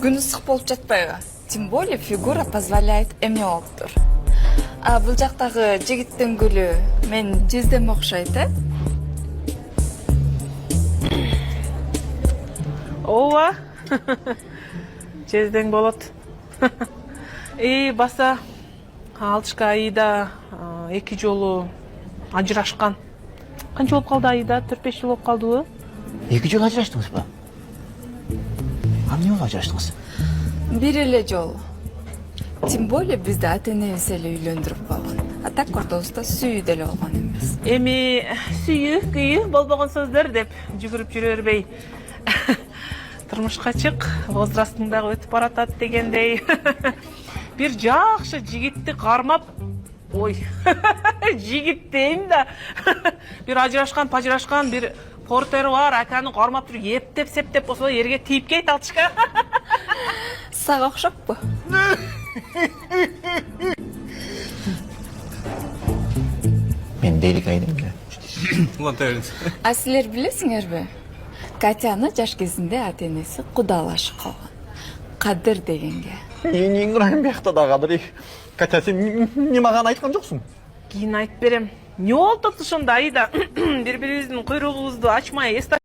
Күн ысык болуп жатпайбы? Тем более фигура позволяет эмне болуп тур. А бул жактагы жигиттин гүлү мен жүздөм окшойт, э? Ооба. Жездең болот. Баса Алтышка Аида 2 жолу ажырашкан. Канча болуп калды Аида? 4-5 жыл болуп калдыбы? 2 жыл ажыраштыңыз ба? Эмне болуп ажыраштыңыз? Бир эле жолу. Тем более бизди ата-энебиз эле үйлөндүрүп койгон. А так ортобузда сүйүү деле болгон эмес. Эми сүйүү, күйүү болбогон сөздөр деп жүгүрүп жүрө бербей. Турмушка чык, возрастың дагы өтүп баратат дегендей. Бир жакшы жигитти кармап, ой, жигит дейм да. Бир пажырашкан, бир портери бар, аканы кармап туруп ептеп-септеп болсо жерге тийип кейт Алтышка. Сага окшоппу? Мен дейлик айдым эле. А силер билесиңерби? Катяны жаш кезинде ата-энеси кудалашып калган. Кадыр дегенге. Эң ырайым биякта да кадыр. Катя, сен эмне мага айткан жоксуң? Кийин айтып берем. Не болду ошондо Аида? Бири-бирибиздин куйругубузду ачмай